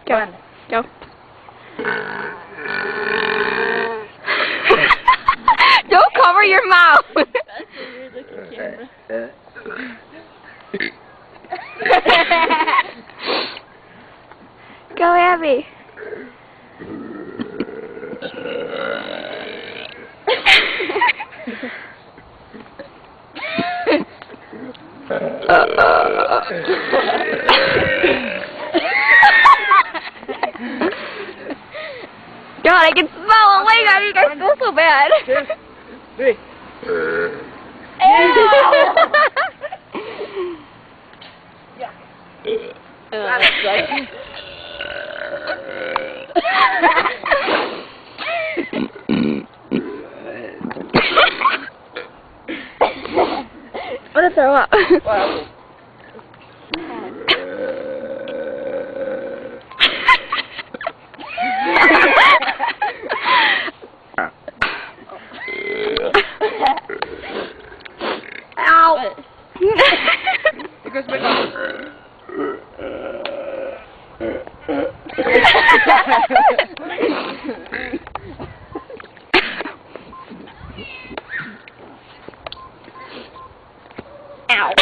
Go. Go. Don't cover your mouth. That's a weird looking camera. Go, Abby. God, I can smell it. Oh my God, you guys smell so bad. 2, 3. I'm gonna throw up. Wow. Ow! It goes back up. Ow.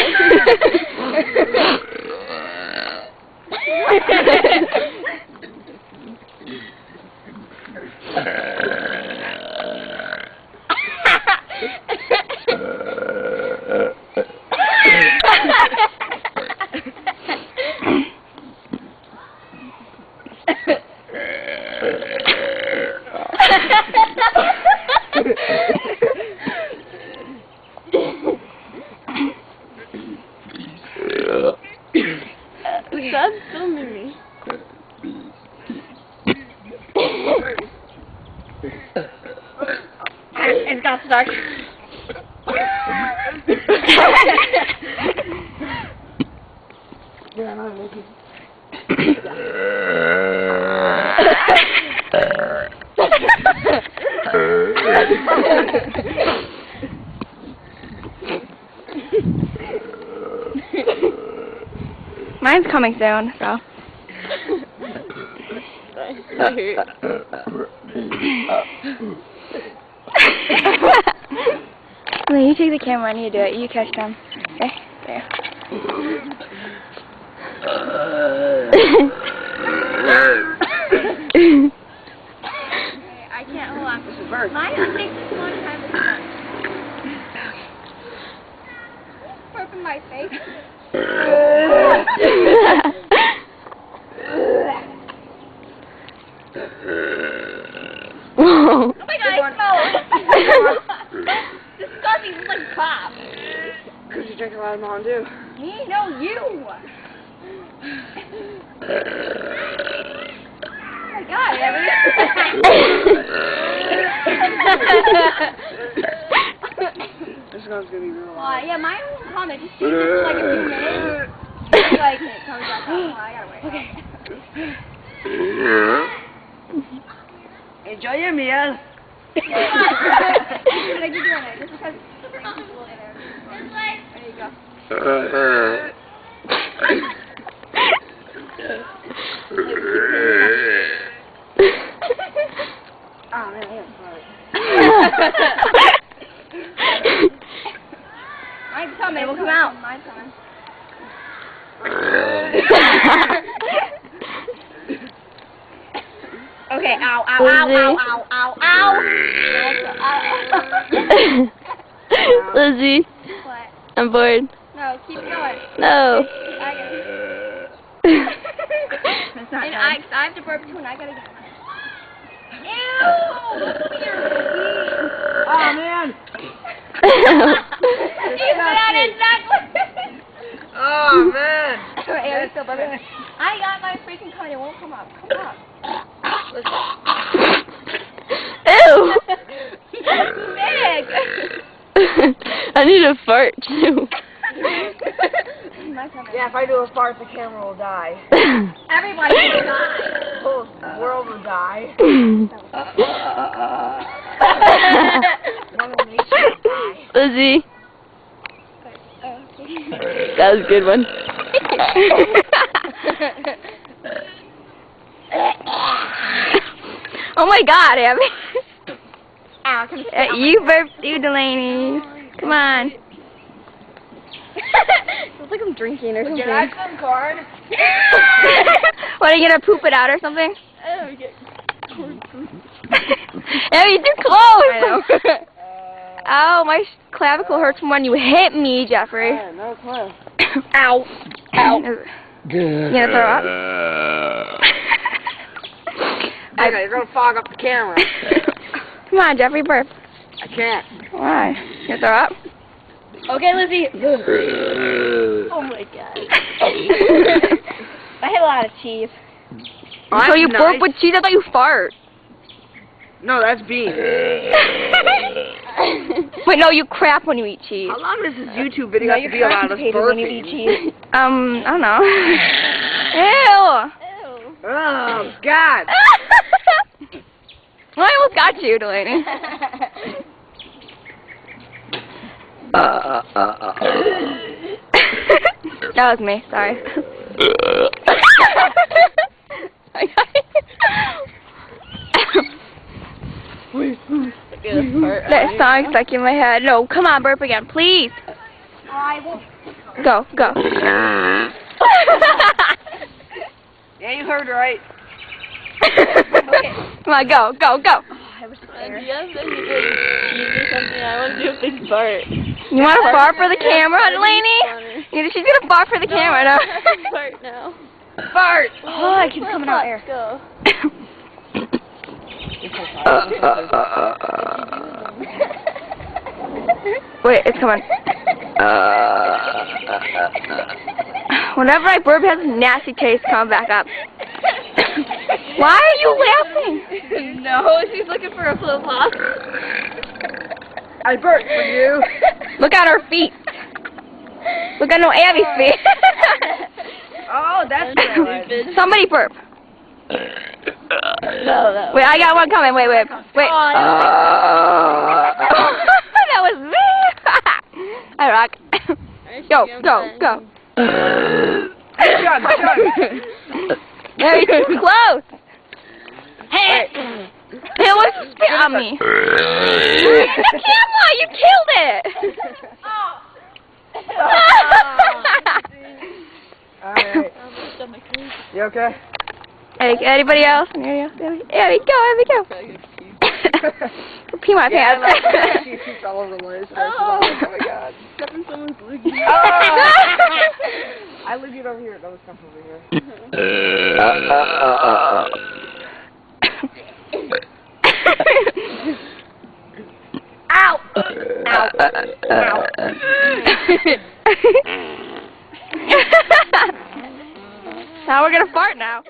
Stop filming me. It's got stuck. Mine's coming soon, so. Well, you take the camera and you do it. You catch them. Okay, there. I can't hold on. This is bird. Mine takes a long time to start. Burp in my face. Oh my God, I smell it. Disgusting, it's like pop. Because you drink a lot of Mountain Dew. Me? No, you. Oh my God, Abby. This one's going to be real loud. Yeah, mine won't come. It just takes like a few minutes. Like, it comes back up. I gotta wait. Okay. Enjoy your meal. What are you doing it? Just because the thing is a little bit there. This way. There you go. Oh man, I am sorry. Mine's coming. It will come out. Mine's coming. Okay, ow, ow, ow, ow, ow, ow, ow. Lizzie, What? I'm bored. No, keep going. No. I gotta. That's not And done. I have to burp too, and I gotta get mine. Ew! That's weird. Oh man! Oh man! I got my freaking card. It won't come up. Come up. Ew! That's big. I need a fart too. My turn. Yeah, if I do a fart, the camera will die. Everybody will die. The whole world will die. Mother Nature will die. Lizzie, that was a good one. Oh my God, Abby. Ow, come You burped too, Delaney. Come on. Feels like I'm drinking or something. Can I have some corn? What, are you gonna poop it out or something? Oh, we get corn poop. Abby, too close. Oh, my clavicle hurts from when you hit me, Jeffrey. No clue. Ow. Ow. You gonna throw up? Okay, you're gonna fog up the camera. Come on, Jeffrey, burp. I can't. Why? You gonna throw up? Okay, Lizzie. Oh my God. I had a lot of cheese. So you burp with cheese? I thought you fart. No, that's beans. Wait, no, you crap when you eat cheese. How long does this YouTube video have to be about us when you eat burping? cheese. I don't know. Ew. Oh, God. Well, I almost got you, Delaney. That was me, sorry. That song's stuck in my head. No, come on, burp again, please. I won't. Go, go. Yeah, you heard right. Come on, go, go, go. I was scared. You want to fart for the camera, Delaney? She's going to fart for the camera. No. Fart now. Fart! Oh, it keeps coming out air. Go. Wait, it's coming. Whenever I burp, it has a nasty taste coming back up. Why are you laughing? No, she's looking for a flip flop. I burped for you. Look at her feet. Look at no Abby's feet. Oh, that's good. Somebody burp. No. Wait, I got one coming. Wait. That was me. I rock. Go. Shut. Very too close. Hey, it was spit on me. The camera, you killed it. Alright. You okay? Anybody else? Abby, go. Pee my pants. She keeps all over the place. Oh my God. Stepping someone's loogie. I leave it over here. No, stuff over here. Ow! Now we're gonna fart now.